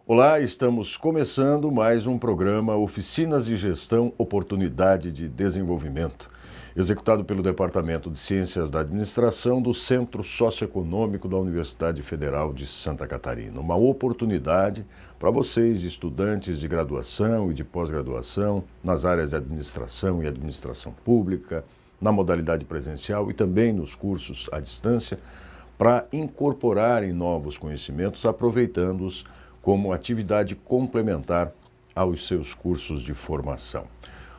Olá, estamos começando mais um programa Oficinas de Gestão Oportunidade de Desenvolvimento, executado pelo Departamento de Ciências da Administração do Centro Socioeconômico da Universidade Federal de Santa Catarina. Uma oportunidade para vocês, estudantes de graduação e de pós-graduação, nas áreas de administração e administração pública, na modalidade presencial e também nos cursos à distância, para incorporarem novos conhecimentos, aproveitando-os como atividade complementar aos seus cursos de formação.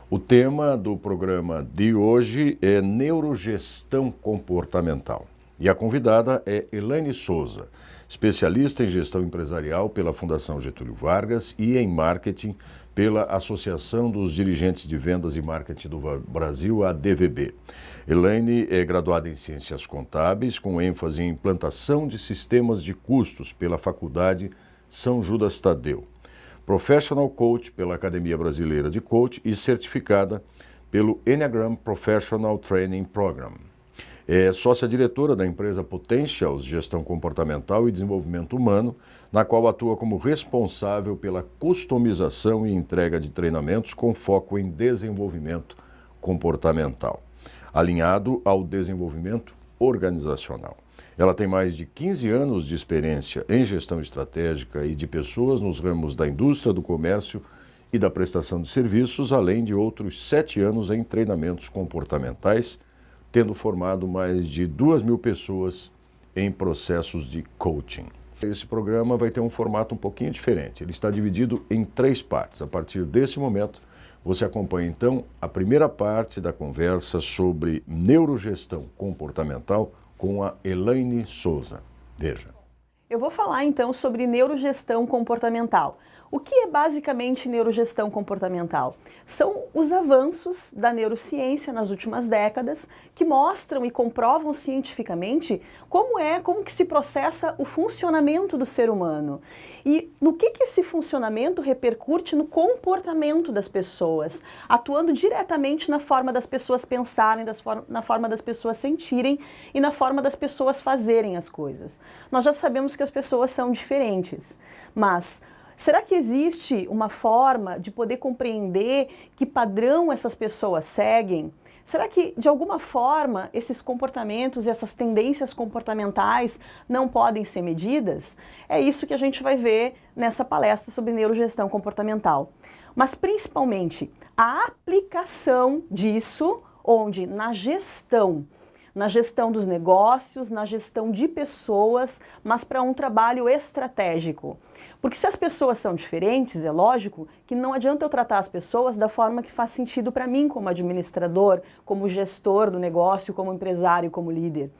O tema do programa de hoje é Neurogestão Comportamental. E a convidada é Elaine Souza, especialista em gestão empresarial pela Fundação Getúlio Vargas e em marketing pela Associação dos Dirigentes de Vendas e Marketing do Brasil, a DVB. Elaine é graduada em Ciências Contábeis, com ênfase em implantação de sistemas de custos pela Faculdade São Judas Tadeu, Professional Coach pela Academia Brasileira de Coach e certificada pelo Enneagram Professional Training Program. É sócia-diretora da empresa Potentials Gestão Comportamental e Desenvolvimento Humano, na qual atua como responsável pela customização e entrega de treinamentos com foco em desenvolvimento comportamental, alinhado ao desenvolvimento organizacional. Ela tem mais de 15 anos de experiência em gestão estratégica e de pessoas nos ramos da indústria, do comércio e da prestação de serviços, além de outros 7 anos em treinamentos comportamentais, tendo formado mais de 2.000 pessoas em processos de coaching. Esse programa vai ter um formato um pouquinho diferente. Ele está dividido em 3 partes. A partir desse momento, você acompanha então a primeira parte da conversa sobre neurogestão comportamental com a Elaine Souza. Veja. Eu vou falar então sobre neurogestão comportamental. O que é basicamente neurogestão comportamental? São os avanços da neurociência nas últimas décadas que mostram e comprovam cientificamente como que se processa o funcionamento do ser humano e no que esse funcionamento repercute no comportamento das pessoas, atuando diretamente na forma das pessoas pensarem, na forma das pessoas sentirem e na forma das pessoas fazerem as coisas. Nós já sabemos que as pessoas são diferentes, mas será que existe uma forma de poder compreender que padrão essas pessoas seguem? Será que, de alguma forma, esses comportamentos e essas tendências comportamentais não podem ser medidas? É isso que a gente vai ver nessa palestra sobre neurogestão comportamental. Mas, principalmente, a aplicação disso, onde na gestão dos negócios, na gestão de pessoas, mas para um trabalho estratégico. Porque se as pessoas são diferentes, é lógico que não adianta eu tratar as pessoas da forma que faz sentido para mim como administrador, como gestor do negócio, como empresário, como líder.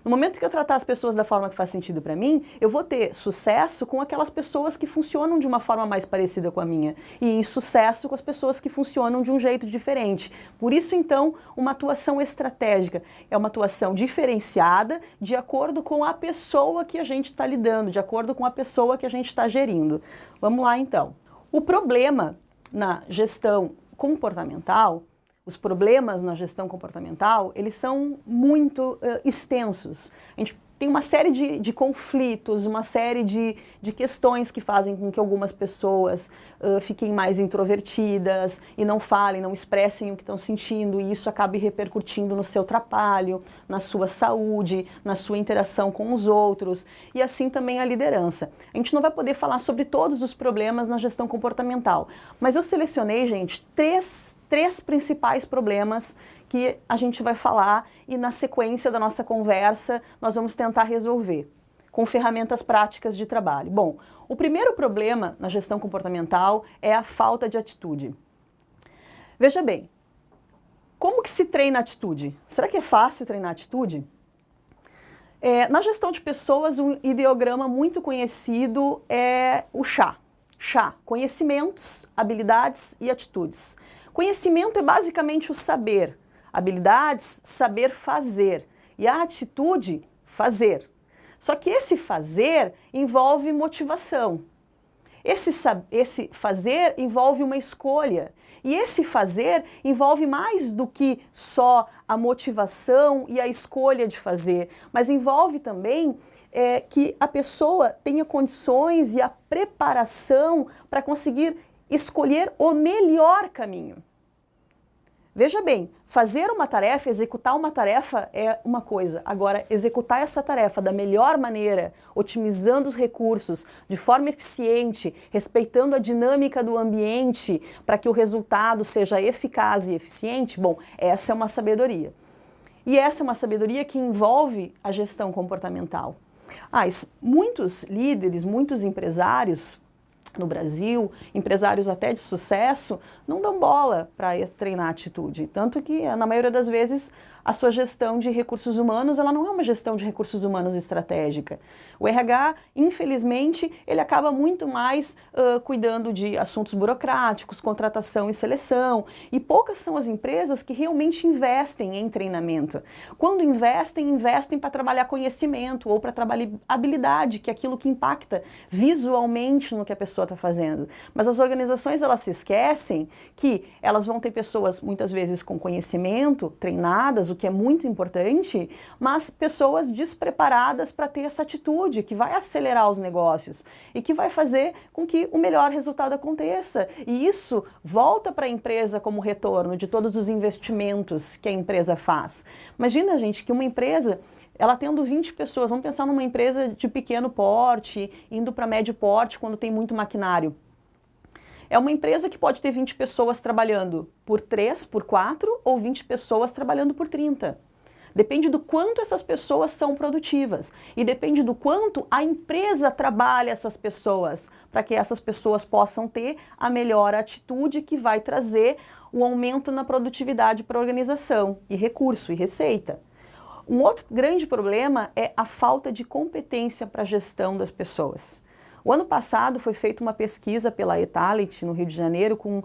No momento que eu tratar as pessoas da forma que faz sentido para mim, eu vou ter sucesso com aquelas pessoas que funcionam de uma forma mais parecida com a minha e insucesso com as pessoas que funcionam de um jeito diferente. Por isso, então, uma atuação estratégica é uma atuação diferenciada de acordo com a pessoa que a gente está lidando, de acordo com a pessoa que a gente está gerindo. Vamos lá, então. O problema na gestão comportamental, os problemas na gestão comportamental, eles são muito extensos. A gente tem uma série de conflitos, uma série de questões que fazem com que algumas pessoas fiquem mais introvertidas e não falem, não expressem o que estão sentindo, e isso acabe repercutindo no seu trabalho, na sua saúde, na sua interação com os outros, e assim também a liderança. A gente não vai poder falar sobre todos os problemas na gestão comportamental, mas eu selecionei, gente, três principais problemas que a gente vai falar e na sequência da nossa conversa nós vamos tentar resolver com ferramentas práticas de trabalho. Bom, o primeiro problema na gestão comportamental é a falta de atitude. Veja bem, como que se treina a atitude? Será que é fácil treinar a atitude? Na gestão de pessoas, um ideograma muito conhecido é o CHA. CHA, conhecimentos, habilidades e atitudes. Conhecimento é basicamente o saber, habilidades, saber fazer, e a atitude, fazer. Só que esse fazer envolve motivação. Esse fazer envolve uma escolha. E esse fazer envolve mais do que só a motivação e a escolha de fazer, mas envolve também que a pessoa tenha condições e a preparação para conseguir escolher o melhor caminho. Veja bem, fazer uma tarefa, executar uma tarefa é uma coisa. Agora, executar essa tarefa da melhor maneira, otimizando os recursos, de forma eficiente, respeitando a dinâmica do ambiente para que o resultado seja eficaz e eficiente, bom, essa é uma sabedoria. E essa é uma sabedoria que envolve a gestão comportamental. Muitos líderes, muitos empresários no Brasil, empresários até de sucesso, não dão bola para treinar atitude. Tanto que, na maioria das vezes, a sua gestão de recursos humanos, ela não é uma gestão de recursos humanos estratégica. O RH, infelizmente, ele acaba muito mais cuidando de assuntos burocráticos, contratação e seleção, e poucas são as empresas que realmente investem em treinamento. Quando investem para trabalhar conhecimento ou para trabalhar habilidade, que é aquilo que impacta visualmente no que a pessoa está fazendo. Mas as organizações, elas se esquecem que elas vão ter pessoas, muitas vezes, com conhecimento, treinadas, o que é muito importante, mas pessoas despreparadas para ter essa atitude que vai acelerar os negócios e que vai fazer com que o melhor resultado aconteça. E isso volta para a empresa como retorno de todos os investimentos que a empresa faz. Imagina, gente, que uma empresa, ela tendo 20 pessoas, vamos pensar numa empresa de pequeno porte, indo para médio porte quando tem muito maquinário. É uma empresa que pode ter 20 pessoas trabalhando por 3, por 4 ou 20 pessoas trabalhando por 30. Depende do quanto essas pessoas são produtivas e depende do quanto a empresa trabalha essas pessoas para que essas pessoas possam ter a melhor atitude que vai trazer o aumento na produtividade para a organização e recurso e receita. Um outro grande problema é a falta de competência para a gestão das pessoas. O ano passado foi feita uma pesquisa pela Etalent, no Rio de Janeiro, com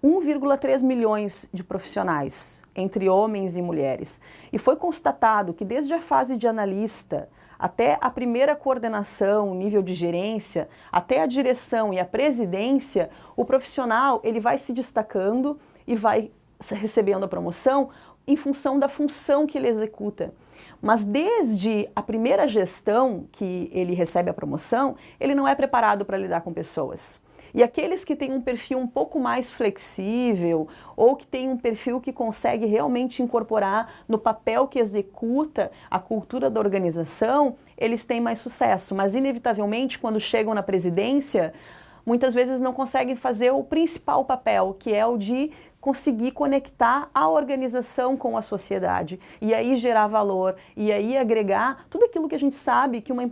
1,3 milhões de profissionais, entre homens e mulheres. E foi constatado que desde a fase de analista até a primeira coordenação, nível de gerência, até a direção e a presidência, o profissional ele vai se destacando e vai recebendo a promoção em função da função que ele executa. Mas desde a primeira gestão que ele recebe a promoção, ele não é preparado para lidar com pessoas. E aqueles que têm um perfil um pouco mais flexível ou que têm um perfil que consegue realmente incorporar no papel que executa a cultura da organização, eles têm mais sucesso. Mas, inevitavelmente, quando chegam na presidência, muitas vezes não conseguem fazer o principal papel, que é o de conseguir conectar a organização com a sociedade e aí gerar valor e aí agregar tudo aquilo que a gente sabe que uma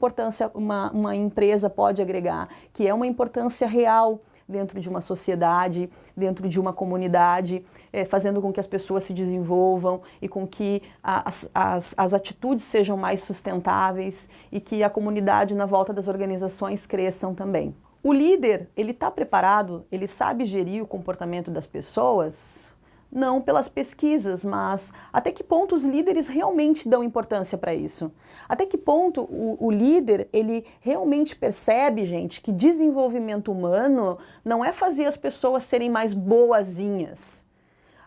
empresa pode agregar, que é uma importância real dentro de uma sociedade, dentro de uma comunidade, fazendo com que as pessoas se desenvolvam e com que as atitudes sejam mais sustentáveis e que a comunidade na volta das organizações cresçam também. O líder, ele está preparado, ele sabe gerir o comportamento das pessoas? Não pelas pesquisas, mas até que ponto os líderes realmente dão importância para isso? Até que ponto o líder, ele realmente percebe, gente, que desenvolvimento humano não é fazer as pessoas serem mais boazinhas.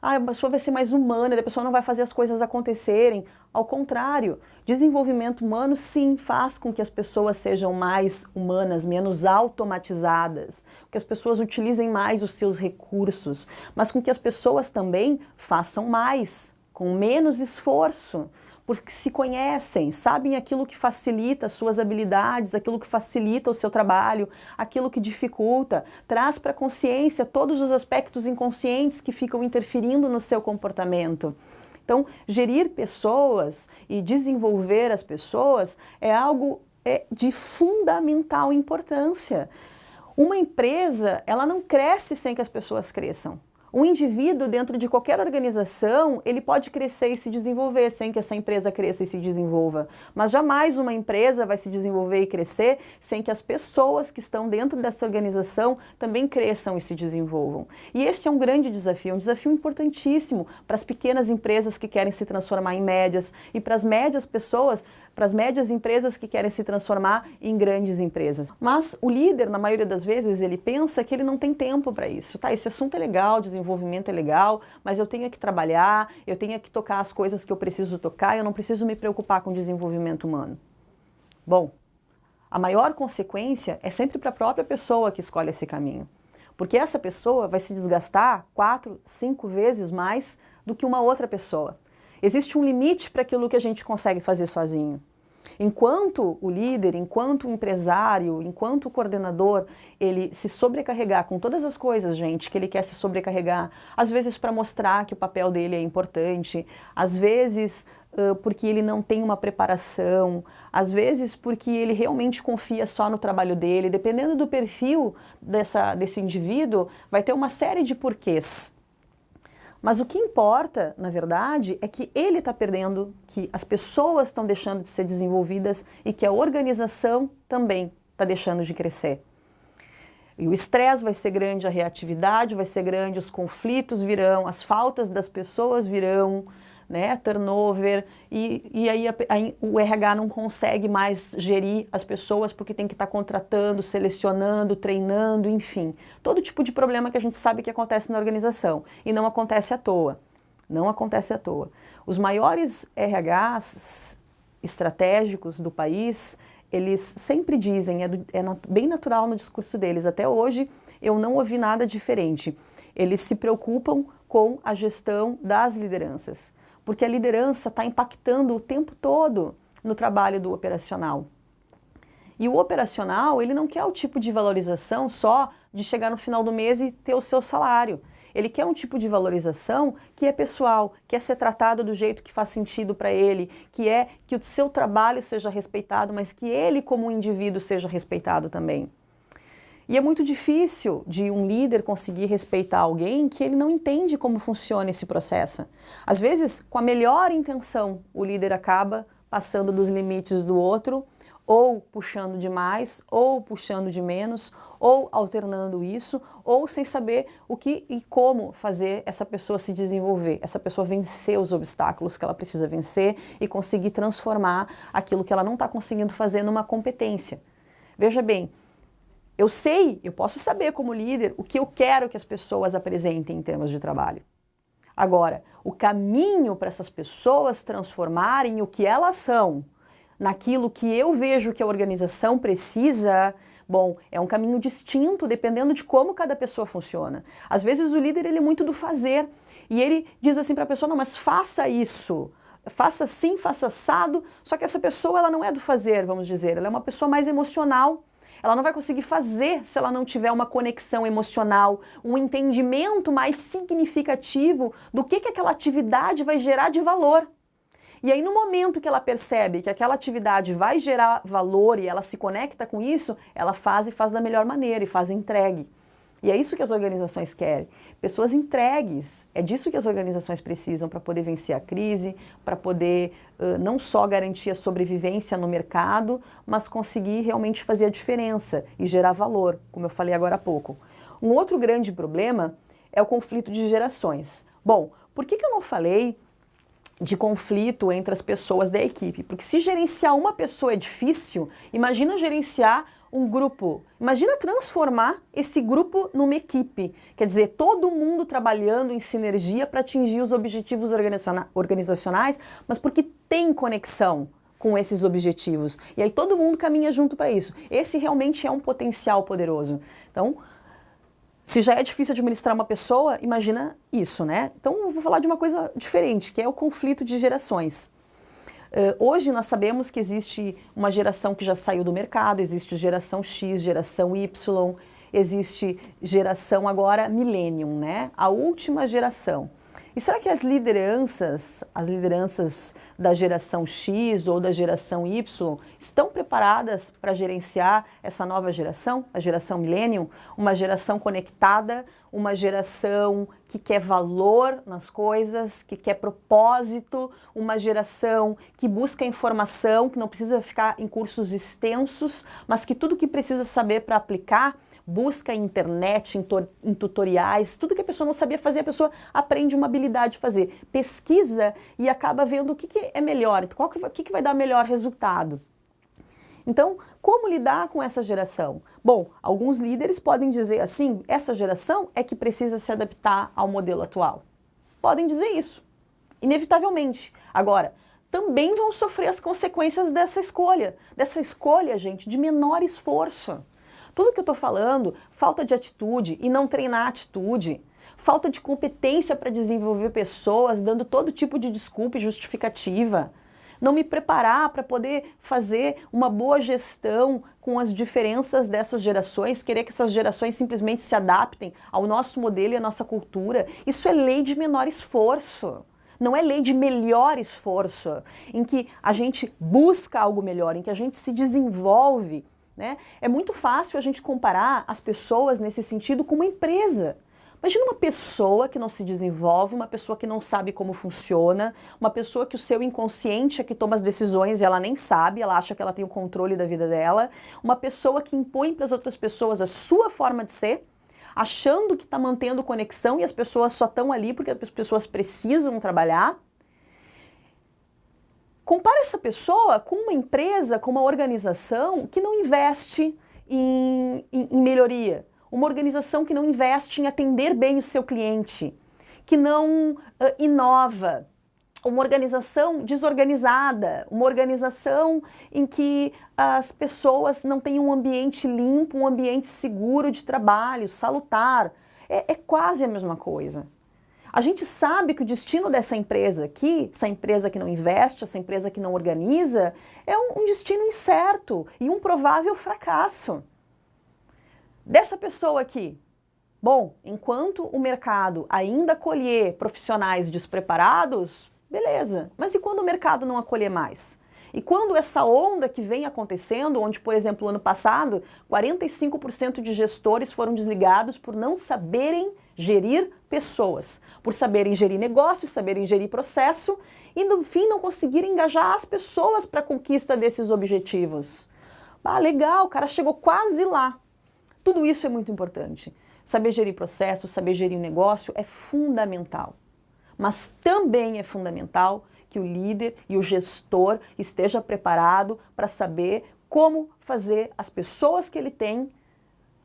A pessoa vai ser mais humana, a pessoa não vai fazer as coisas acontecerem. Ao contrário, desenvolvimento humano sim faz com que as pessoas sejam mais humanas, menos automatizadas, que as pessoas utilizem mais os seus recursos, mas com que as pessoas também façam mais, com menos esforço, porque se conhecem, sabem aquilo que facilita as suas habilidades, aquilo que facilita o seu trabalho, aquilo que dificulta, traz para a consciência todos os aspectos inconscientes que ficam interferindo no seu comportamento. Então, gerir pessoas e desenvolver as pessoas é algo de fundamental importância. Uma empresa, ela não cresce sem que as pessoas cresçam. Um indivíduo dentro de qualquer organização, ele pode crescer e se desenvolver sem que essa empresa cresça e se desenvolva. Mas jamais uma empresa vai se desenvolver e crescer sem que as pessoas que estão dentro dessa organização também cresçam e se desenvolvam. E esse é um grande desafio, um desafio importantíssimo para as pequenas empresas que querem se transformar em médias e para as médias pessoas, para as médias empresas que querem se transformar em grandes empresas. Mas o líder, na maioria das vezes, ele pensa que ele não tem tempo para isso. Tá, esse assunto é legal, desenvolvimento é legal, mas eu tenho que trabalhar, eu tenho que tocar as coisas que eu preciso tocar, eu não preciso me preocupar com desenvolvimento humano. Bom, a maior consequência é sempre para a própria pessoa que escolhe esse caminho. Porque essa pessoa vai se desgastar 4, 5 vezes mais do que uma outra pessoa. Existe um limite para aquilo que a gente consegue fazer sozinho. Enquanto o líder, enquanto o empresário, enquanto o coordenador, ele se sobrecarregar com todas as coisas, gente, que ele quer se sobrecarregar, às vezes para mostrar que o papel dele é importante, às vezes porque ele não tem uma preparação, às vezes porque ele realmente confia só no trabalho dele, dependendo do perfil desse indivíduo, vai ter uma série de porquês. Mas o que importa, na verdade, é que ele está perdendo, que as pessoas estão deixando de ser desenvolvidas e que a organização também está deixando de crescer. E o estresse vai ser grande, a reatividade vai ser grande, os conflitos virão, as faltas das pessoas virão, né, turnover, e aí o RH não consegue mais gerir as pessoas porque tem que estar contratando, selecionando, treinando, enfim. Todo tipo de problema que a gente sabe que acontece na organização. E não acontece à toa. Não acontece à toa. Os maiores RHs estratégicos do país, eles sempre dizem, bem natural no discurso deles, até hoje eu não ouvi nada diferente. Eles se preocupam com a gestão das lideranças. Porque a liderança está impactando o tempo todo no trabalho do operacional. E o operacional, ele não quer o tipo de valorização só de chegar no final do mês e ter o seu salário. Ele quer um tipo de valorização que é pessoal, que é ser tratado do jeito que faz sentido para ele, que é que o seu trabalho seja respeitado, mas que ele como indivíduo seja respeitado também. E é muito difícil de um líder conseguir respeitar alguém que ele não entende como funciona esse processo. Às vezes, com a melhor intenção, o líder acaba passando dos limites do outro, ou puxando demais, ou puxando de menos, ou alternando isso, ou sem saber o que e como fazer essa pessoa se desenvolver, essa pessoa vencer os obstáculos que ela precisa vencer e conseguir transformar aquilo que ela não está conseguindo fazer numa competência. Veja bem, eu posso saber como líder o que eu quero que as pessoas apresentem em termos de trabalho. Agora, o caminho para essas pessoas transformarem o que elas são naquilo que eu vejo que a organização precisa, bom, é um caminho distinto dependendo de como cada pessoa funciona. Às vezes o líder ele é muito do fazer e ele diz assim para a pessoa, não, mas faça isso. Faça assim, faça assado, só que essa pessoa ela não é do fazer, vamos dizer, ela é uma pessoa mais emocional. Ela não vai conseguir fazer se ela não tiver uma conexão emocional, um entendimento mais significativo do que aquela atividade vai gerar de valor. E aí, no momento que ela percebe que aquela atividade vai gerar valor e ela se conecta com isso, ela faz e faz da melhor maneira e faz entregue. E é isso que as organizações querem. Pessoas entregues. É disso que as organizações precisam para poder vencer a crise, para poder não só garantir a sobrevivência no mercado, mas conseguir realmente fazer a diferença e gerar valor, como eu falei agora há pouco. Um outro grande problema é o conflito de gerações. Bom, por que eu não falei de conflito entre as pessoas da equipe? Porque se gerenciar uma pessoa é difícil, imagina gerenciar um grupo. Imagina transformar esse grupo numa equipe. Quer dizer, todo mundo trabalhando em sinergia para atingir os objetivos organizacionais, mas porque tem conexão com esses objetivos. E aí todo mundo caminha junto para isso. Esse realmente é um potencial poderoso. Então, se já é difícil administrar uma pessoa, imagina isso, né? Então, eu vou falar de uma coisa diferente, que é o conflito de gerações. Hoje nós sabemos que existe uma geração que já saiu do mercado, existe geração X, geração Y, existe geração agora Millennium, né? A última geração. E será que as lideranças da geração X ou da geração Y, estão preparadas para gerenciar essa nova geração, a geração Millennium? Uma geração conectada, uma geração que quer valor nas coisas, que quer propósito, uma geração que busca informação, que não precisa ficar em cursos extensos, mas que tudo que precisa saber para aplicar, busca em internet, em tutoriais, tudo que a pessoa não sabia fazer, a pessoa aprende uma habilidade de fazer. Pesquisa e acaba vendo o que é melhor, o que vai dar melhor resultado. Então, como lidar com essa geração? Bom, alguns líderes podem dizer assim, essa geração é que precisa se adaptar ao modelo atual. Podem dizer isso, inevitavelmente. Agora, também vão sofrer as consequências dessa escolha, gente, de menor esforço. Tudo que eu estou falando, falta de atitude e não treinar a atitude, falta de competência para desenvolver pessoas, dando todo tipo de desculpa e justificativa, não me preparar para poder fazer uma boa gestão com as diferenças dessas gerações, querer que essas gerações simplesmente se adaptem ao nosso modelo e à nossa cultura, isso é lei de menor esforço. Não é lei de melhor esforço, em que a gente busca algo melhor, em que a gente se desenvolve. Né? É muito fácil a gente comparar as pessoas nesse sentido com uma empresa. Imagina uma pessoa que não se desenvolve, uma pessoa que não sabe como funciona, uma pessoa que o seu inconsciente é que toma as decisões e ela nem sabe, ela acha que ela tem o controle da vida dela, uma pessoa que impõe para as outras pessoas a sua forma de ser, achando que está mantendo conexão e as pessoas só estão ali porque as pessoas precisam trabalhar. Compara essa pessoa com uma empresa, com uma organização que não investe em melhoria, uma organização que não investe em atender bem o seu cliente, que não inova, uma organização desorganizada, uma organização em que as pessoas não têm um ambiente limpo, um ambiente seguro de trabalho, salutar. É quase a mesma coisa. A gente sabe que o destino dessa empresa aqui, essa empresa que não investe, essa empresa que não organiza, é um destino incerto e um provável fracasso. Dessa pessoa aqui, bom, enquanto o mercado ainda acolher profissionais despreparados, beleza, mas e quando o mercado não acolher mais? E quando essa onda que vem acontecendo, onde, por exemplo, ano passado, 45% de gestores foram desligados por não saberem gerir pessoas, por saberem gerir negócios, saberem gerir processo e, no fim, não conseguirem engajar as pessoas para a conquista desses objetivos. Ah, legal, o cara chegou quase lá. Tudo isso é muito importante. Saber gerir processo, saber gerir um negócio é fundamental. Mas também é fundamental que o líder e o gestor esteja preparado para saber como fazer as pessoas que ele tem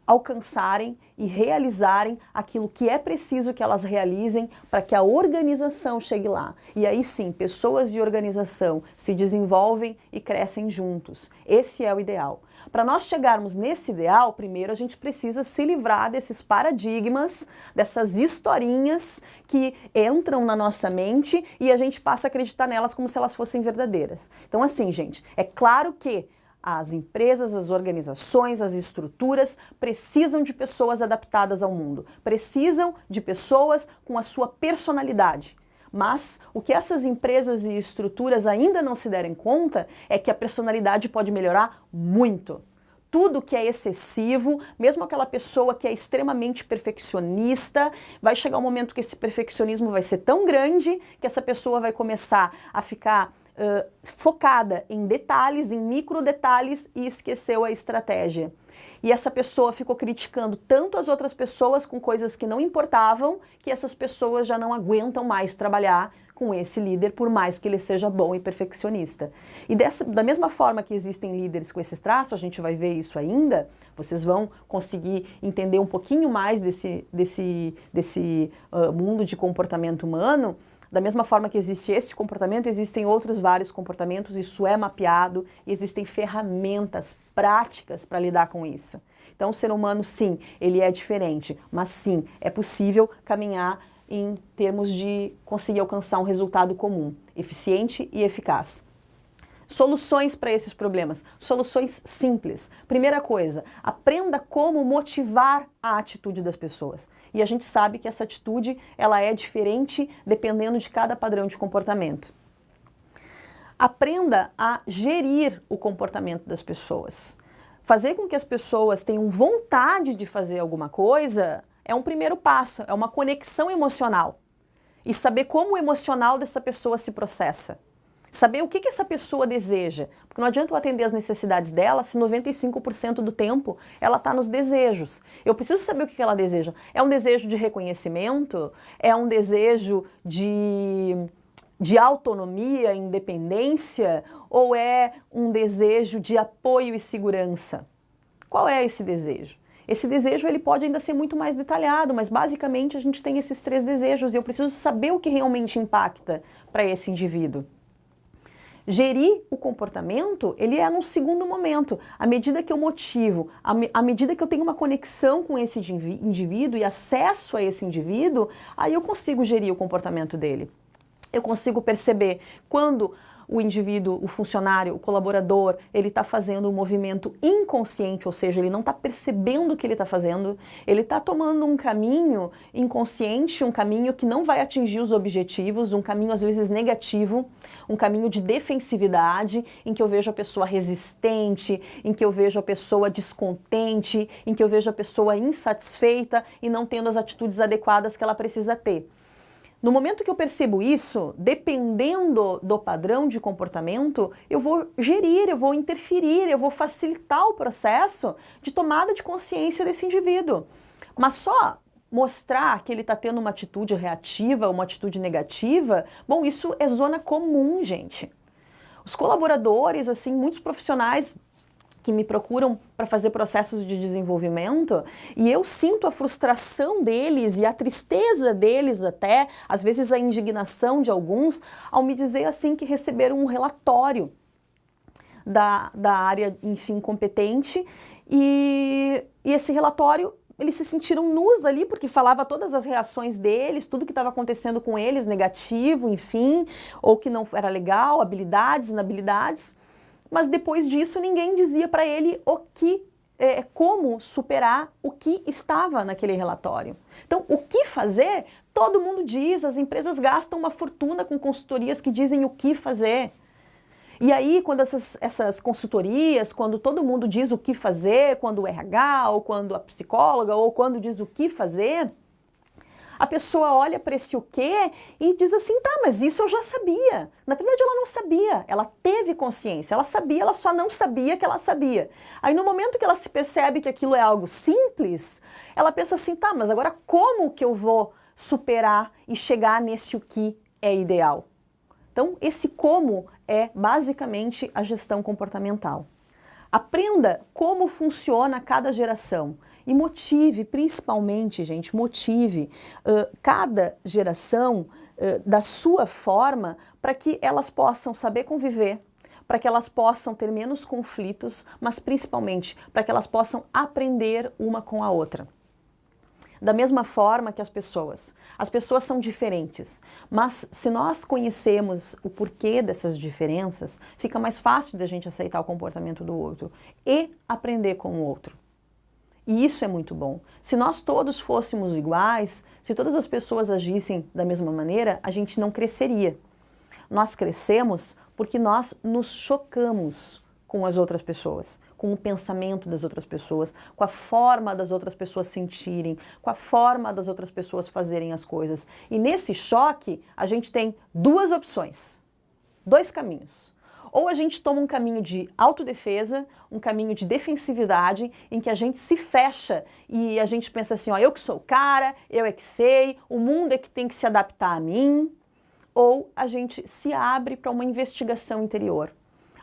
alcançarem e realizarem aquilo que é preciso que elas realizem para que a organização chegue lá. E aí sim, pessoas e organização se desenvolvem e crescem juntos. Esse é o ideal. Para nós chegarmos nesse ideal, primeiro a gente precisa se livrar desses paradigmas, dessas historinhas que entram na nossa mente e a gente passa a acreditar nelas como se elas fossem verdadeiras. Então assim, gente, é claro que as empresas, as organizações, as estruturas precisam de pessoas adaptadas ao mundo, precisam de pessoas com a sua personalidade. Mas o que essas empresas e estruturas ainda não se derem conta é que a personalidade pode melhorar muito. Tudo que é excessivo, mesmo aquela pessoa que é extremamente perfeccionista, vai chegar um momento que esse perfeccionismo vai ser tão grande que essa pessoa vai começar a ficar focada em detalhes, em micro detalhes e esqueceu a estratégia. E essa pessoa ficou criticando tanto as outras pessoas com coisas que não importavam, que essas pessoas já não aguentam mais trabalhar com esse líder, por mais que ele seja bom e perfeccionista. E da mesma forma que existem líderes com esse traço, a gente vai ver isso ainda, vocês vão conseguir entender um pouquinho mais desse mundo de comportamento humano. Da mesma forma que existe esse comportamento, existem outros vários comportamentos, isso é mapeado e existem ferramentas práticas para lidar com isso. Então, o ser humano, sim, ele é diferente, mas sim, é possível caminhar em termos de conseguir alcançar um resultado comum, eficiente e eficaz. Soluções para esses problemas, soluções simples. Primeira coisa, aprenda como motivar a atitude das pessoas. E a gente sabe que essa atitude, ela é diferente dependendo de cada padrão de comportamento. Aprenda a gerir o comportamento das pessoas. Fazer com que as pessoas tenham vontade de fazer alguma coisa é um primeiro passo, é uma conexão emocional. E saber como o emocional dessa pessoa se processa. Saber o que essa pessoa deseja. Porque não adianta eu atender as necessidades dela se 95% do tempo ela está nos desejos. Eu preciso saber o que ela deseja. É um desejo de reconhecimento? É um desejo de autonomia, independência? Ou é um desejo de apoio e segurança? Qual é esse desejo? Esse desejo ele pode ainda ser muito mais detalhado, mas basicamente a gente tem esses 3 desejos e eu preciso saber o que realmente impacta para esse indivíduo. Gerir o comportamento, ele é num segundo momento. À medida que eu motivo, à medida que eu tenho uma conexão com esse indivíduo e acesso a esse indivíduo, aí eu consigo gerir o comportamento dele. Eu consigo perceber quando o indivíduo, o funcionário, o colaborador, ele está fazendo um movimento inconsciente, ou seja, ele não está percebendo o que ele está fazendo, ele está tomando um caminho inconsciente, um caminho que não vai atingir os objetivos, um caminho às vezes negativo, um caminho de defensividade, em que eu vejo a pessoa resistente, em que eu vejo a pessoa descontente, em que eu vejo a pessoa insatisfeita e não tendo as atitudes adequadas que ela precisa ter. No momento que eu percebo isso, dependendo do padrão de comportamento, eu vou gerir, eu vou interferir, eu vou facilitar o processo de tomada de consciência desse indivíduo. Mas só mostrar que ele está tendo uma atitude reativa, uma atitude negativa, bom, isso é zona comum, gente. Os colaboradores, assim, muitos profissionais que me procuram para fazer processos de desenvolvimento e eu sinto a frustração deles e a tristeza deles até, às vezes a indignação de alguns, ao me dizer assim que receberam um relatório da área, enfim, competente e esse relatório eles se sentiram nus ali, porque falava todas as reações deles, tudo que estava acontecendo com eles, negativo, enfim, ou que não era legal, habilidades, inabilidades. Mas depois disso ninguém dizia para ele como superar o que estava naquele relatório. Então, o que fazer? Todo mundo diz, as empresas gastam uma fortuna com consultorias que dizem o que fazer. E aí, quando essas consultorias, quando todo mundo diz o que fazer, quando o RH, ou quando a psicóloga, ou quando diz o que fazer, a pessoa olha para esse o quê e diz assim, tá, mas isso eu já sabia. Na verdade, ela não sabia, ela teve consciência, ela sabia, ela só não sabia que ela sabia. Aí no momento que ela se percebe que aquilo é algo simples, ela pensa assim, tá, mas agora como que eu vou superar e chegar nesse o que é ideal? Então, esse como é basicamente a gestão comportamental. Aprenda como funciona cada geração. E motive, principalmente, gente, motive cada geração da sua forma para que elas possam saber conviver, para que elas possam ter menos conflitos, mas principalmente para que elas possam aprender uma com a outra. Da mesma forma que as pessoas são diferentes, mas se nós conhecemos o porquê dessas diferenças, fica mais fácil da gente aceitar o comportamento do outro e aprender com o outro. E isso é muito bom. Se nós todos fôssemos iguais, se todas as pessoas agissem da mesma maneira, a gente não cresceria. Nós crescemos porque nós nos chocamos com as outras pessoas, com o pensamento das outras pessoas, com a forma das outras pessoas sentirem, com a forma das outras pessoas fazerem as coisas. E nesse choque, a gente tem 2 opções, 2 caminhos. Ou a gente toma um caminho de autodefesa, um caminho de defensividade, em que a gente se fecha e a gente pensa assim, ó, eu que sou o cara, eu é que sei, o mundo é que tem que se adaptar a mim. Ou a gente se abre para uma investigação interior,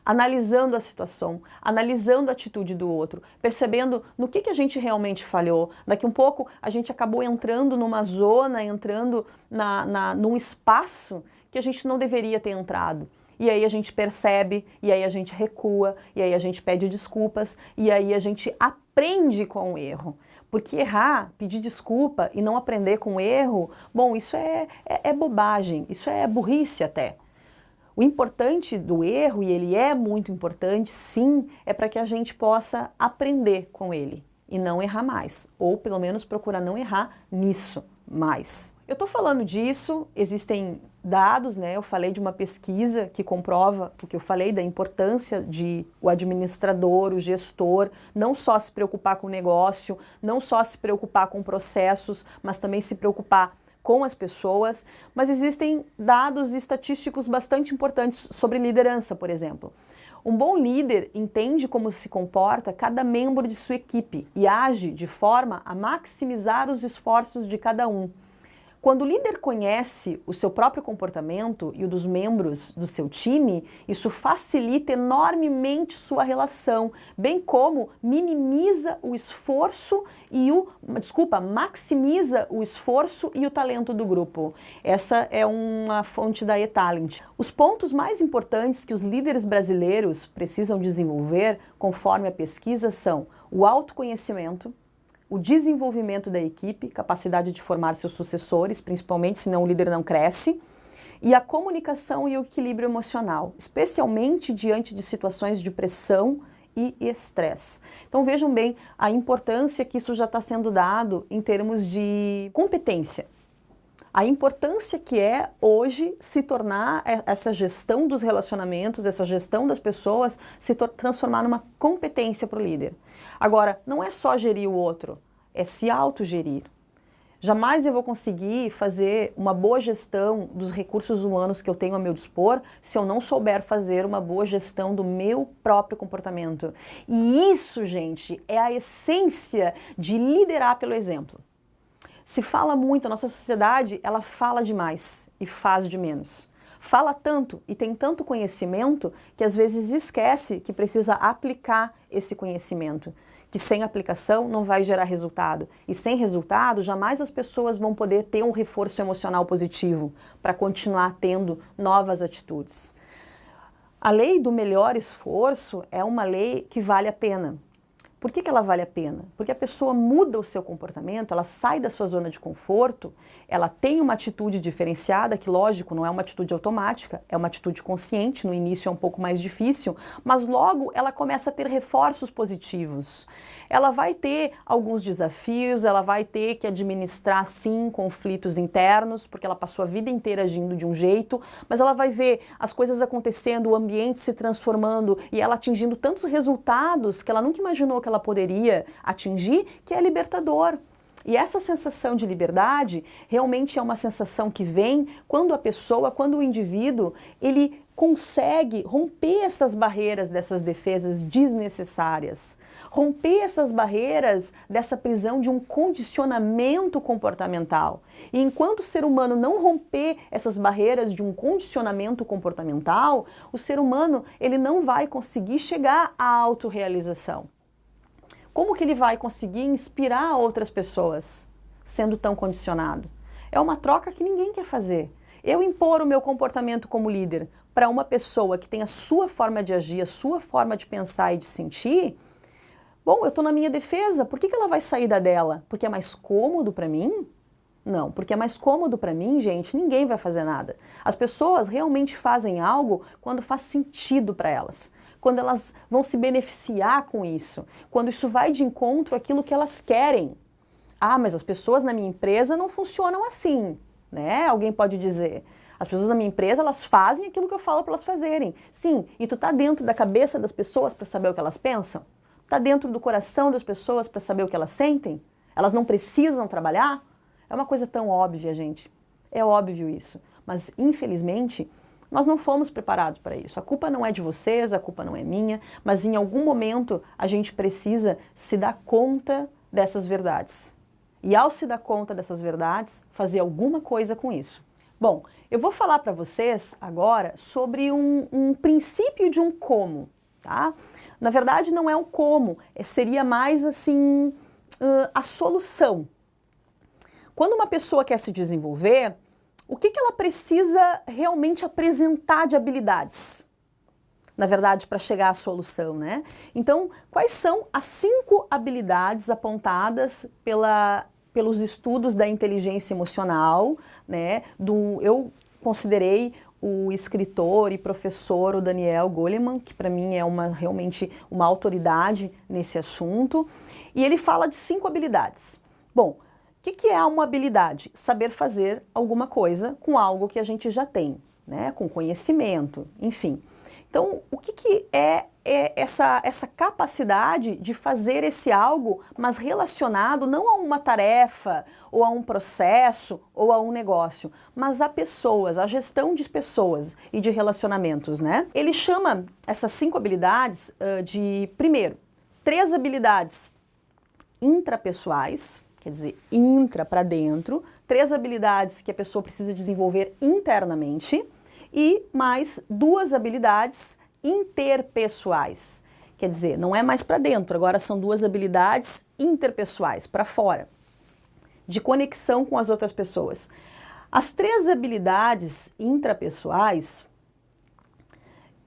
analisando a situação, analisando a atitude do outro, percebendo no que a gente realmente falhou. Daqui um pouco a gente acabou entrando numa zona, entrando num espaço que a gente não deveria ter entrado. E aí a gente percebe, e aí a gente recua, e aí a gente pede desculpas, e aí a gente aprende com o erro. Porque errar, pedir desculpa e não aprender com o erro, bom, isso é bobagem, isso é burrice até. O importante do erro, e ele é muito importante, sim, é para que a gente possa aprender com ele e não errar mais, ou pelo menos procurar não errar nisso mais. Eu estou falando disso, existem dados, né? Eu falei de uma pesquisa que comprova o que eu falei da importância de o administrador, o gestor, não só se preocupar com o negócio, não só se preocupar com processos, mas também se preocupar com as pessoas, mas existem dados estatísticos bastante importantes sobre liderança, por exemplo. Um bom líder entende como se comporta cada membro de sua equipe e age de forma a maximizar os esforços de cada um. Quando o líder conhece o seu próprio comportamento e o dos membros do seu time, isso facilita enormemente sua relação, bem como minimiza o esforço e maximiza o esforço e o talento do grupo. Essa é uma fonte da eTalent. Os pontos mais importantes que os líderes brasileiros precisam desenvolver, conforme a pesquisa, são o autoconhecimento, o desenvolvimento da equipe, capacidade de formar seus sucessores, principalmente, senão o líder não cresce, e a comunicação e o equilíbrio emocional, especialmente diante de situações de pressão e estresse. Então vejam bem a importância que isso já está sendo dado em termos de competência. A importância que é hoje se tornar essa gestão dos relacionamentos, essa gestão das pessoas, se transformar numa competência para o líder. Agora, não é só gerir o outro, é se autogerir. Jamais eu vou conseguir fazer uma boa gestão dos recursos humanos que eu tenho a meu dispor se eu não souber fazer uma boa gestão do meu próprio comportamento. E isso, gente, é a essência de liderar pelo exemplo. Se fala muito, a nossa sociedade, ela fala demais e faz de menos. Fala tanto e tem tanto conhecimento que às vezes esquece que precisa aplicar esse conhecimento, que sem aplicação não vai gerar resultado. E sem resultado, jamais as pessoas vão poder ter um reforço emocional positivo para continuar tendo novas atitudes. A lei do melhor esforço é uma lei que vale a pena. Por que ela vale a pena? Porque a pessoa muda o seu comportamento, ela sai da sua zona de conforto, ela tem uma atitude diferenciada, que lógico, não é uma atitude automática, é uma atitude consciente, no início é um pouco mais difícil, mas logo ela começa a ter reforços positivos. Ela vai ter alguns desafios, ela vai ter que administrar sim conflitos internos, porque ela passou a vida inteira agindo de um jeito, mas ela vai ver as coisas acontecendo, o ambiente se transformando e ela atingindo tantos resultados que ela nunca imaginou que ela poderia atingir, que é libertador. E essa sensação de liberdade realmente é uma sensação que vem quando a pessoa, quando o indivíduo, ele consegue romper essas barreiras dessas defesas desnecessárias, romper essas barreiras dessa prisão de um condicionamento comportamental. E enquanto o ser humano não romper essas barreiras de um condicionamento comportamental, o ser humano ele não vai conseguir chegar à autorrealização. Como que ele vai conseguir inspirar outras pessoas sendo tão condicionado? É uma troca que ninguém quer fazer. Eu impor o meu comportamento como líder para uma pessoa que tem a sua forma de agir, a sua forma de pensar e de sentir, bom, eu estou na minha defesa, por que ela vai sair da dela? Porque é mais cômodo para mim? Não, porque é mais cômodo para mim, gente, ninguém vai fazer nada. As pessoas realmente fazem algo quando faz sentido para elas, quando elas vão se beneficiar com isso, quando isso vai de encontro àquilo que elas querem. Ah, mas as pessoas na minha empresa não funcionam assim, né? Alguém pode dizer. As pessoas na minha empresa, elas fazem aquilo que eu falo para elas fazerem. Sim, e tu tá dentro da cabeça das pessoas para saber o que elas pensam? Tá dentro do coração das pessoas para saber o que elas sentem? Elas não precisam trabalhar? É uma coisa tão óbvia, gente. É óbvio isso. Mas, infelizmente, nós não fomos preparados para isso. A culpa não é de vocês, a culpa não é minha, mas em algum momento a gente precisa se dar conta dessas verdades. E ao se dar conta dessas verdades, fazer alguma coisa com isso. Bom, eu vou falar para vocês agora sobre um princípio de um como, tá? Na verdade, não é um como, seria mais assim a solução. Quando uma pessoa quer se desenvolver, o que ela precisa realmente apresentar de habilidades? Na verdade, para chegar à solução, né? Então, quais são as 5 habilidades apontadas pelos estudos da inteligência emocional, né? Eu considerei o escritor e professor, o Daniel Goleman, que para mim é realmente uma autoridade nesse assunto, e ele fala de 5 habilidades. Bom, o que é uma habilidade? Saber fazer alguma coisa com algo que a gente já tem, né? Com conhecimento, enfim. Então, o que é essa capacidade de fazer esse algo, mas relacionado não a uma tarefa, ou a um processo, ou a um negócio, mas a pessoas, a gestão de pessoas e de relacionamentos, né? Ele chama essas 5 habilidades de, primeiro, 3 habilidades intrapessoais, quer dizer, intra para dentro, 3 habilidades que a pessoa precisa desenvolver internamente, e mais 2 habilidades interpessoais. Quer dizer, não é mais para dentro, agora são 2 habilidades interpessoais, para fora, de conexão com as outras pessoas. As 3 habilidades intrapessoais,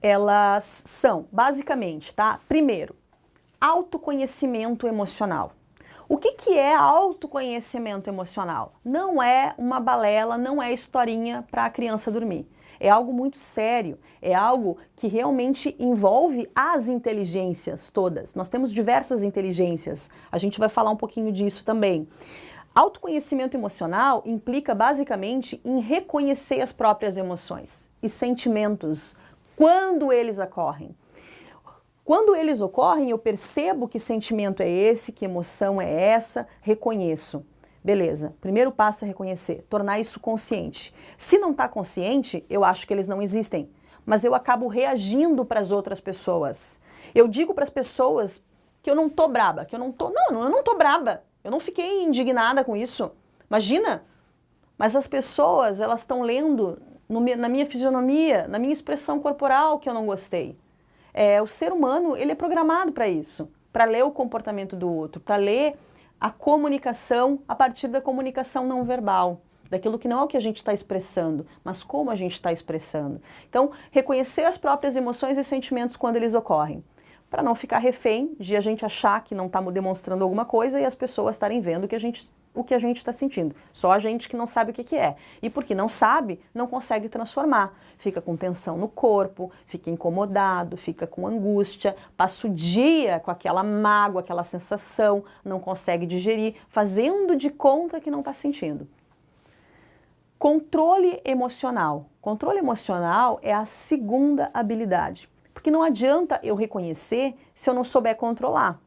elas são, basicamente, tá? Primeiro, autoconhecimento emocional. O que é autoconhecimento emocional? Não é uma balela, não é historinha para a criança dormir. É algo muito sério, é algo que realmente envolve as inteligências todas. Nós temos diversas inteligências, a gente vai falar um pouquinho disso também. Autoconhecimento emocional implica basicamente em reconhecer as próprias emoções e sentimentos quando eles ocorrem. Quando eles ocorrem, eu percebo que sentimento é esse, que emoção é essa, reconheço. Beleza, primeiro passo é reconhecer, tornar isso consciente. Se não está consciente, eu acho que eles não existem, mas eu acabo reagindo para as outras pessoas. Eu digo para as pessoas que eu não tô braba, que eu não tô braba, eu não fiquei indignada com isso. Imagina, mas as pessoas, elas estão lendo na minha fisionomia, na minha expressão corporal que eu não gostei. O ser humano, ele é programado para isso, para ler o comportamento do outro, para ler a comunicação a partir da comunicação não verbal, daquilo que não é o que a gente está expressando, mas como a gente está expressando. Então, reconhecer as próprias emoções e sentimentos quando eles ocorrem, para não ficar refém de a gente achar que não está demonstrando alguma coisa e as pessoas estarem vendo o que a gente está sentindo. Só a gente que não sabe o que é. E porque não sabe, não consegue transformar. Fica com tensão no corpo, fica incomodado, fica com angústia, passa o dia com aquela mágoa, aquela sensação, não consegue digerir, fazendo de conta que não está sentindo. Controle emocional. Controle emocional é a segunda habilidade. Porque não adianta eu reconhecer se eu não souber controlar.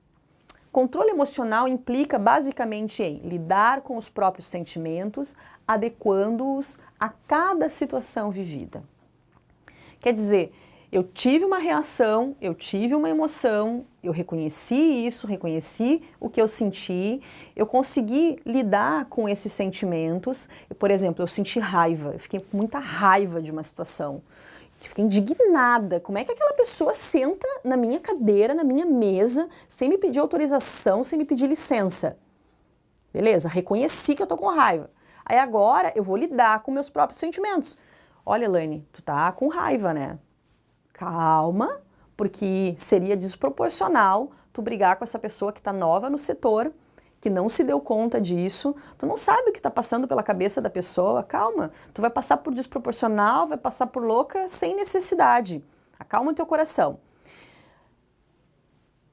Controle emocional implica basicamente em lidar com os próprios sentimentos, adequando-os a cada situação vivida. Quer dizer, eu tive uma reação, eu tive uma emoção, eu reconheci isso, reconheci o que eu senti, eu consegui lidar com esses sentimentos. Por exemplo, eu senti raiva, eu fiquei com muita raiva de uma situação. Fiquei indignada. Como é que aquela pessoa senta na minha cadeira, na minha mesa, sem me pedir autorização, sem me pedir licença? Beleza, reconheci que eu tô com raiva. Aí agora eu vou lidar com meus próprios sentimentos. Olha, Elaine, tu tá com raiva, né? Calma, porque seria desproporcional tu brigar com essa pessoa que tá nova no setor, que não se deu conta disso, tu não sabe o que está passando pela cabeça da pessoa, calma, tu vai passar por desproporcional, vai passar por louca sem necessidade, acalma o teu coração.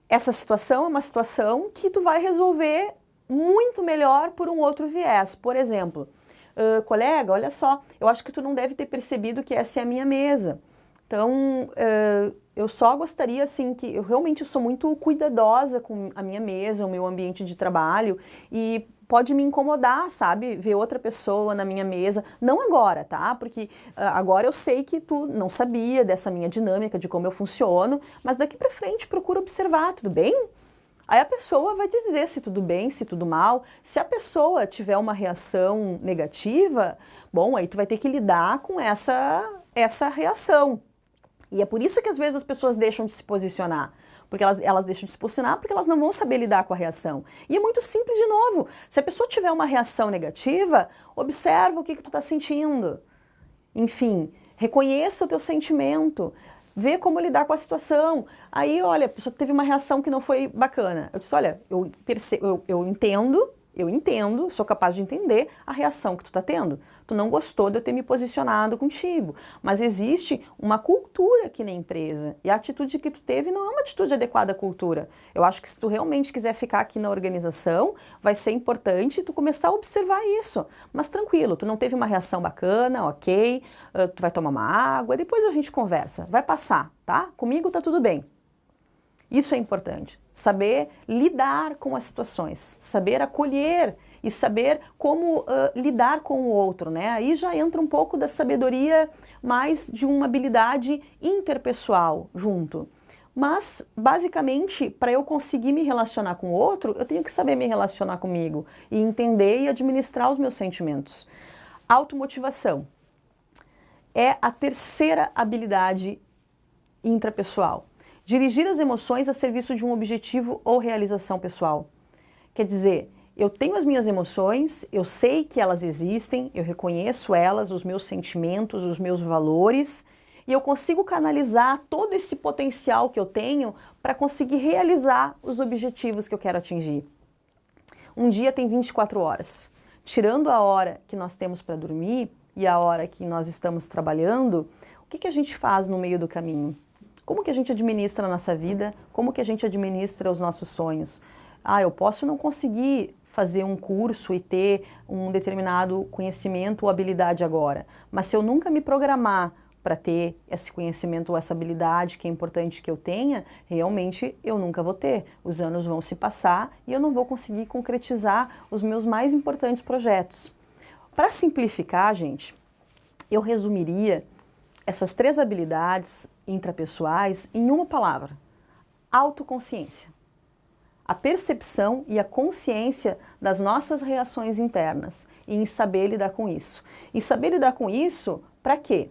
Essa situação é uma situação que tu vai resolver muito melhor por um outro viés. Por exemplo, colega, olha só, eu acho que tu não deve ter percebido que essa é a minha mesa. Então, eu só gostaria, assim, que eu realmente sou muito cuidadosa com a minha mesa, o meu ambiente de trabalho, e pode me incomodar, sabe, ver outra pessoa na minha mesa, não agora, tá, porque agora eu sei que tu não sabia dessa minha dinâmica, de como eu funciono, mas daqui pra frente procura observar, tudo bem? Aí a pessoa vai dizer se tudo bem, se tudo mal. Se a pessoa tiver uma reação negativa, bom, aí tu vai ter que lidar com essa reação. E é por isso que às vezes as pessoas deixam de se posicionar, porque elas deixam de se posicionar porque elas não vão saber lidar com a reação. E é muito simples de novo, se a pessoa tiver uma reação negativa, observa o que tu está sentindo. Enfim, reconheça o teu sentimento, vê como lidar com a situação. Aí, olha, a pessoa teve uma reação que não foi bacana. Eu disse, olha, eu entendo Eu entendo, sou capaz de entender a reação que tu está tendo. Tu não gostou de eu ter me posicionado contigo, mas existe uma cultura aqui na empresa e a atitude que tu teve não é uma atitude adequada à cultura. Eu acho que se tu realmente quiser ficar aqui na organização, vai ser importante tu começar a observar isso. Mas tranquilo, tu não teve uma reação bacana, ok, tu vai tomar uma água, depois a gente conversa, vai passar, tá? Comigo tá tudo bem. Isso é importante, saber lidar com as situações, saber acolher e saber como lidar com o outro, né? Aí já entra um pouco da sabedoria mais de uma habilidade interpessoal junto. Mas, basicamente, para eu conseguir me relacionar com o outro, eu tenho que saber me relacionar comigo e entender e administrar os meus sentimentos. Automotivação é a terceira habilidade intrapessoal. Dirigir as emoções a serviço de um objetivo ou realização pessoal. Quer dizer, eu tenho as minhas emoções, eu sei que elas existem, eu reconheço elas, os meus sentimentos, os meus valores, e eu consigo canalizar todo esse potencial que eu tenho para conseguir realizar os objetivos que eu quero atingir. Um dia tem 24 horas. Tirando a hora que nós temos para dormir e a hora que nós estamos trabalhando, o que a gente faz no meio do caminho? Como que a gente administra a nossa vida? Como que a gente administra os nossos sonhos? Eu posso não conseguir fazer um curso e ter um determinado conhecimento ou habilidade agora, mas se eu nunca me programar para ter esse conhecimento ou essa habilidade que é importante que eu tenha, realmente eu nunca vou ter. Os anos vão se passar e eu não vou conseguir concretizar os meus mais importantes projetos. Para simplificar, gente, eu resumiria essas 3 habilidades intrapessoais em uma palavra: autoconsciência. A percepção e a consciência das nossas reações internas e em saber lidar com isso. E saber lidar com isso para quê?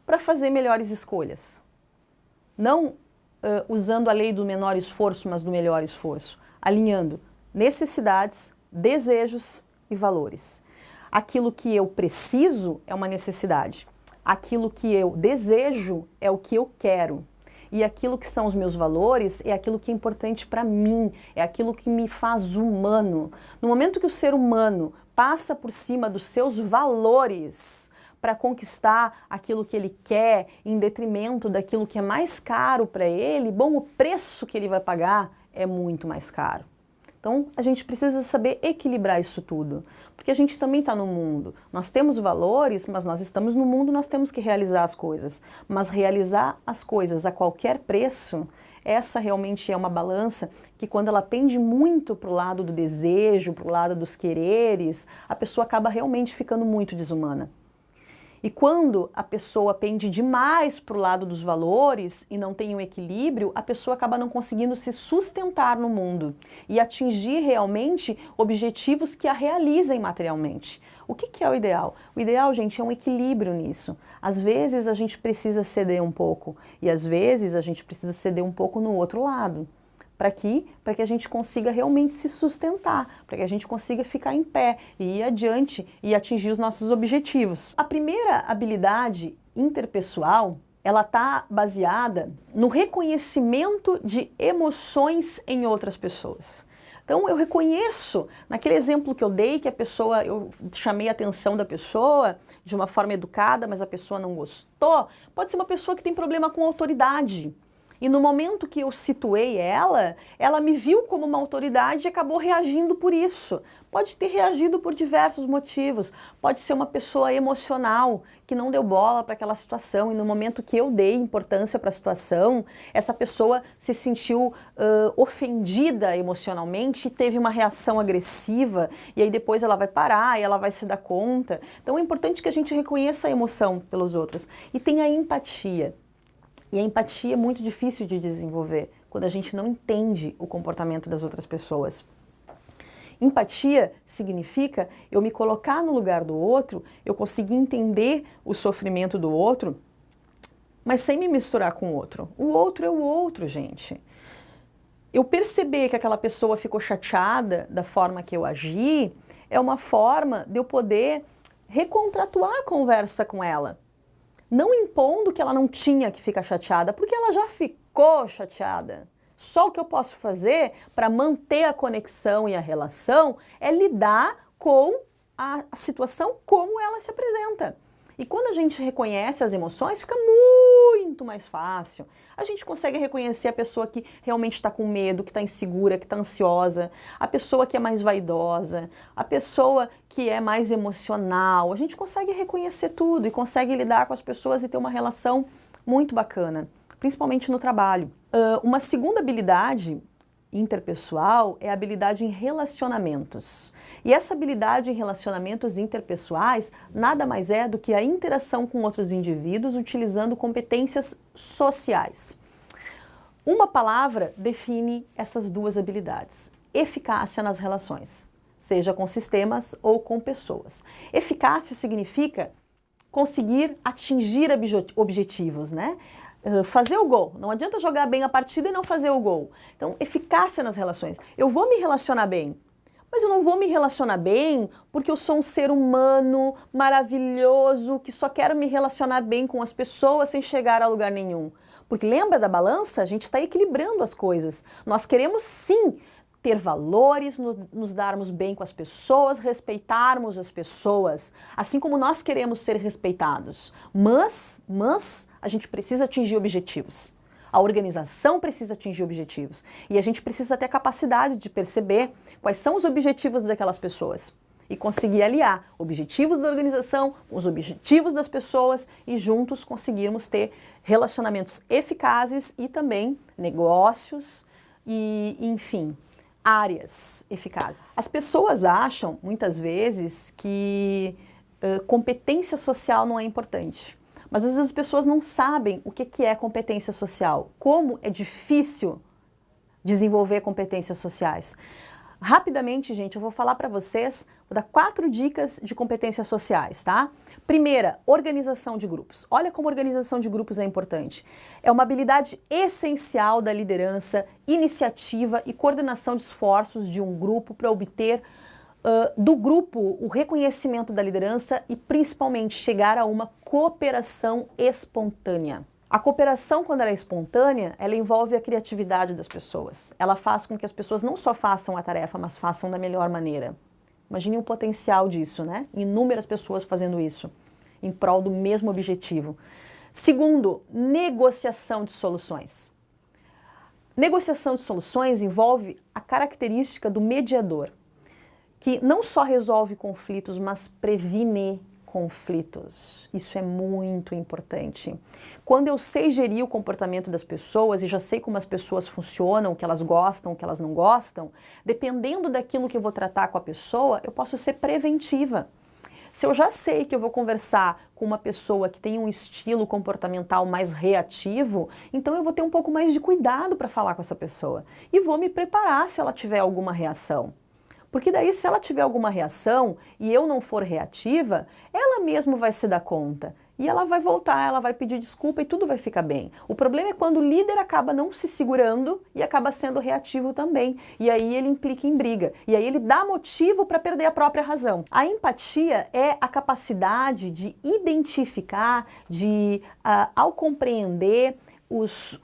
Para fazer melhores escolhas. Não usando a lei do menor esforço, mas do melhor esforço. Alinhando necessidades, desejos e valores. Aquilo que eu preciso é uma necessidade. Aquilo que eu desejo é o que eu quero. E aquilo que são os meus valores é aquilo que é importante para mim, é aquilo que me faz humano. No momento que o ser humano passa por cima dos seus valores para conquistar aquilo que ele quer, em detrimento daquilo que é mais caro para ele, bom, o preço que ele vai pagar é muito mais caro. Então, a gente precisa saber equilibrar isso tudo, porque a gente também está no mundo. Nós temos valores, mas nós estamos no mundo, nós temos que realizar as coisas. Mas realizar as coisas a qualquer preço, essa realmente é uma balança que quando ela pende muito para o lado do desejo, para o lado dos quereres, a pessoa acaba realmente ficando muito desumana. E quando a pessoa pende demais para o lado dos valores e não tem um equilíbrio, a pessoa acaba não conseguindo se sustentar no mundo e atingir realmente objetivos que a realizem materialmente. O que é o ideal? O ideal, gente, é um equilíbrio nisso. Às vezes a gente precisa ceder um pouco e às vezes a gente precisa ceder um pouco no outro lado. Para que a gente consiga realmente se sustentar, para que a gente consiga ficar em pé e ir adiante e atingir os nossos objetivos. A primeira habilidade interpessoal, ela está baseada no reconhecimento de emoções em outras pessoas. Então eu reconheço, naquele exemplo que eu dei, que eu chamei a atenção da pessoa de uma forma educada, mas a pessoa não gostou, pode ser uma pessoa que tem problema com autoridade. E no momento que eu situei ela me viu como uma autoridade e acabou reagindo por isso. Pode ter reagido por diversos motivos. Pode ser uma pessoa emocional que não deu bola para aquela situação e no momento que eu dei importância para a situação, essa pessoa se sentiu ofendida emocionalmente e teve uma reação agressiva e aí depois ela vai parar e ela vai se dar conta. Então é importante que a gente reconheça a emoção pelos outros e tenha empatia. E a empatia é muito difícil de desenvolver quando a gente não entende o comportamento das outras pessoas. Empatia significa eu me colocar no lugar do outro, eu conseguir entender o sofrimento do outro, mas sem me misturar com o outro. O outro é o outro, gente. Eu perceber que aquela pessoa ficou chateada da forma que eu agi é uma forma de eu poder recontratuar a conversa com ela. Não impondo que ela não tinha que ficar chateada, porque ela já ficou chateada. Só o que eu posso fazer para manter a conexão e a relação é lidar com a situação como ela se apresenta. E quando a gente reconhece as emoções, fica muito mais fácil. A gente consegue reconhecer a pessoa que realmente está com medo, que está insegura, que está ansiosa, a pessoa que é mais vaidosa, a pessoa que é mais emocional. A gente consegue reconhecer tudo e consegue lidar com as pessoas e ter uma relação muito bacana, principalmente no trabalho. Uma segunda habilidade interpessoal é a habilidade em relacionamentos. E essa habilidade em relacionamentos interpessoais nada mais é do que a interação com outros indivíduos utilizando competências sociais. Uma palavra define essas duas habilidades: eficácia nas relações, seja com sistemas ou com pessoas. Eficácia significa conseguir atingir objetivos, né? Fazer o gol. Não adianta jogar bem a partida e não fazer o gol. Então, eficácia nas relações. Eu vou me relacionar bem, mas eu não vou me relacionar bem porque eu sou um ser humano maravilhoso que só quero me relacionar bem com as pessoas sem chegar a lugar nenhum. Porque lembra da balança? A gente está equilibrando as coisas. Nós queremos sim ter valores, nos darmos bem com as pessoas, respeitarmos as pessoas, assim como nós queremos ser respeitados. Mas a gente precisa atingir objetivos. A organização precisa atingir objetivos. E a gente precisa ter a capacidade de perceber quais são os objetivos daquelas pessoas e conseguir aliar objetivos da organização, os objetivos das pessoas e juntos conseguirmos ter relacionamentos eficazes e também negócios e, enfim, áreas eficazes. As pessoas acham, muitas vezes, que competência social não é importante. Mas às vezes as pessoas não sabem o que é competência social, como é difícil desenvolver competências sociais. Rapidamente, gente, eu vou falar para vocês, vou dar 4 dicas de competências sociais, tá? Primeira, organização de grupos. Olha como organização de grupos é importante. É uma habilidade essencial da liderança, iniciativa e coordenação de esforços de um grupo para obter do grupo o reconhecimento da liderança e principalmente chegar a uma cooperação espontânea. A cooperação, quando ela é espontânea, ela envolve a criatividade das pessoas. Ela faz com que as pessoas não só façam a tarefa, mas façam da melhor maneira. Imagine o potencial disso, né? Inúmeras pessoas fazendo isso, em prol do mesmo objetivo. Segundo, negociação de soluções. Negociação de soluções envolve a característica do mediador, que não só resolve conflitos, mas previne conflitos. Isso é muito importante. Quando eu sei gerir o comportamento das pessoas e já sei como as pessoas funcionam, o que elas gostam, o que elas não gostam, dependendo daquilo que eu vou tratar com a pessoa, eu posso ser preventiva. Se eu já sei que eu vou conversar com uma pessoa que tem um estilo comportamental mais reativo, então eu vou ter um pouco mais de cuidado para falar com essa pessoa e vou me preparar se ela tiver alguma reação. Porque daí, se ela tiver alguma reação e eu não for reativa, ela mesma vai se dar conta. E ela vai voltar, ela vai pedir desculpa e tudo vai ficar bem. O problema é quando o líder acaba não se segurando e acaba sendo reativo também. E aí ele implica em briga. E aí ele dá motivo para perder a própria razão. A empatia é a capacidade de identificar, ao compreender os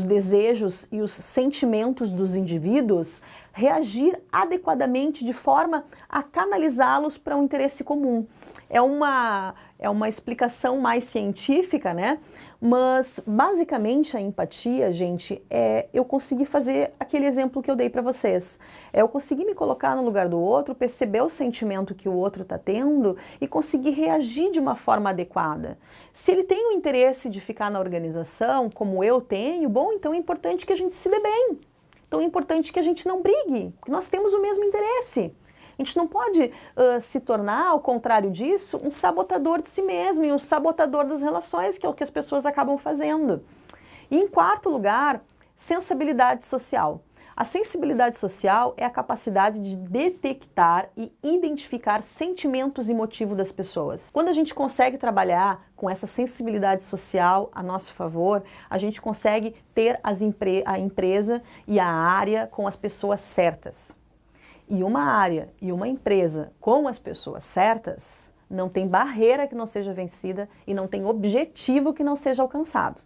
desejos e os sentimentos dos indivíduos, reagir adequadamente de forma a canalizá-los para um interesse comum. É uma explicação mais científica, né? Mas basicamente a empatia, gente, é eu conseguir fazer aquele exemplo que eu dei para vocês. É eu conseguir me colocar no lugar do outro, perceber o sentimento que o outro está tendo e conseguir reagir de uma forma adequada. Se ele tem o interesse de ficar na organização, como eu tenho, bom, então é importante que a gente se dê bem. Então é importante que a gente não brigue, porque nós temos o mesmo interesse. A gente não pode se tornar, ao contrário disso, um sabotador de si mesmo e um sabotador das relações, que é o que as pessoas acabam fazendo. E em quarto lugar, sensibilidade social. A sensibilidade social é a capacidade de detectar e identificar sentimentos e motivos das pessoas. Quando a gente consegue trabalhar com essa sensibilidade social a nosso favor, a gente consegue ter a empresa e a área com as pessoas certas. E uma área e uma empresa com as pessoas certas, não tem barreira que não seja vencida e não tem objetivo que não seja alcançado.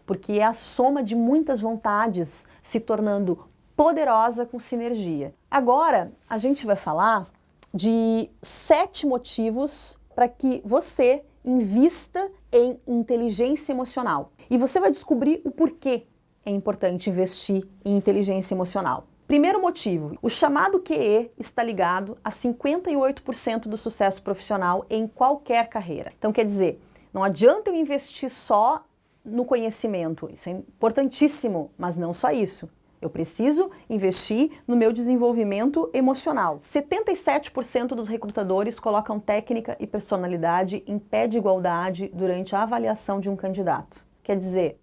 porque é a soma de muitas vontades se tornando poderosa com sinergia. Agora, a gente vai falar de 7 motivos para que você invista em inteligência emocional. E você vai descobrir o porquê é importante investir em inteligência emocional. Primeiro motivo, o chamado QE está ligado a 58% do sucesso profissional em qualquer carreira. Então, quer dizer, não adianta eu investir só no conhecimento, isso é importantíssimo, mas não só isso. Eu preciso investir no meu desenvolvimento emocional. 77% dos recrutadores colocam técnica e personalidade em pé de igualdade durante a avaliação de um candidato. Quer dizer,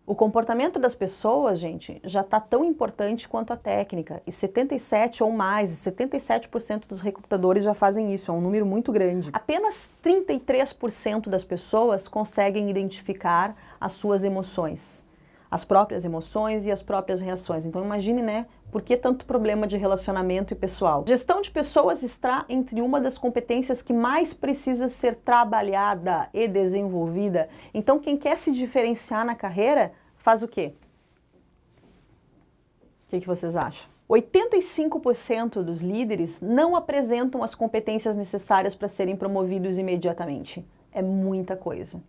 o comportamento das pessoas, gente, já está tão importante quanto a técnica. E 77% ou mais, 77% dos recrutadores já fazem isso, é um número muito grande. Apenas 33% das pessoas conseguem identificar as suas emoções, as próprias emoções e as próprias reações. Então imagine, né, por que tanto problema de relacionamento e pessoal? Gestão de pessoas está entre uma das competências que mais precisa ser trabalhada e desenvolvida. Então quem quer se diferenciar na carreira, faz o quê? O que vocês acham? 85% dos líderes não apresentam as competências necessárias para serem promovidos imediatamente. É muita coisa.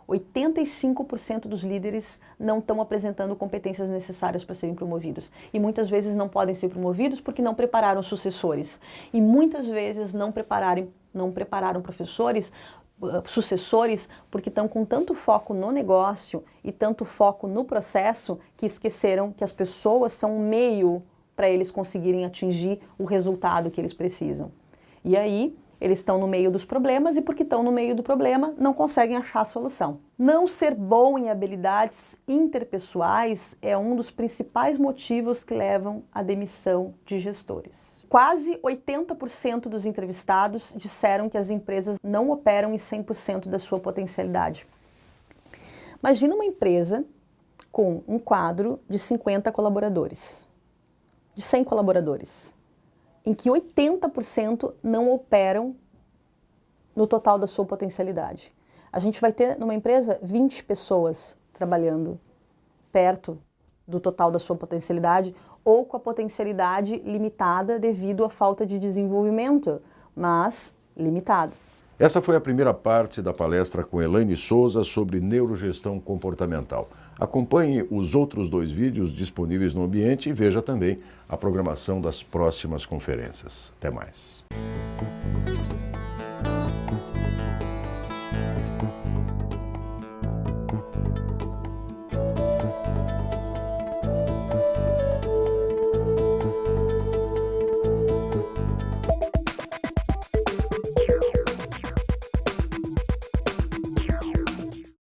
85% dos líderes não estão apresentando competências necessárias para serem promovidos. E muitas vezes não podem ser promovidos porque não prepararam sucessores. E muitas vezes não prepararam sucessores porque estão com tanto foco no negócio e tanto foco no processo que esqueceram que as pessoas são um meio para eles conseguirem atingir o resultado que eles precisam. E aí, eles estão no meio dos problemas e porque estão no meio do problema, não conseguem achar a solução. Não ser bom em habilidades interpessoais é um dos principais motivos que levam à demissão de gestores. Quase 80% dos entrevistados disseram que as empresas não operam em 100% da sua potencialidade. Imagina uma empresa com um quadro de 50 colaboradores, de 100 colaboradores, em que 80% não operam no total da sua potencialidade. A gente vai ter numa empresa 20 pessoas trabalhando perto do total da sua potencialidade ou com a potencialidade limitada devido à falta de desenvolvimento, mas limitado. Essa foi a primeira parte da palestra com Elaine Souza sobre neurogestão comportamental. Acompanhe os outros 2 vídeos disponíveis no ambiente e veja também a programação das próximas conferências. Até mais.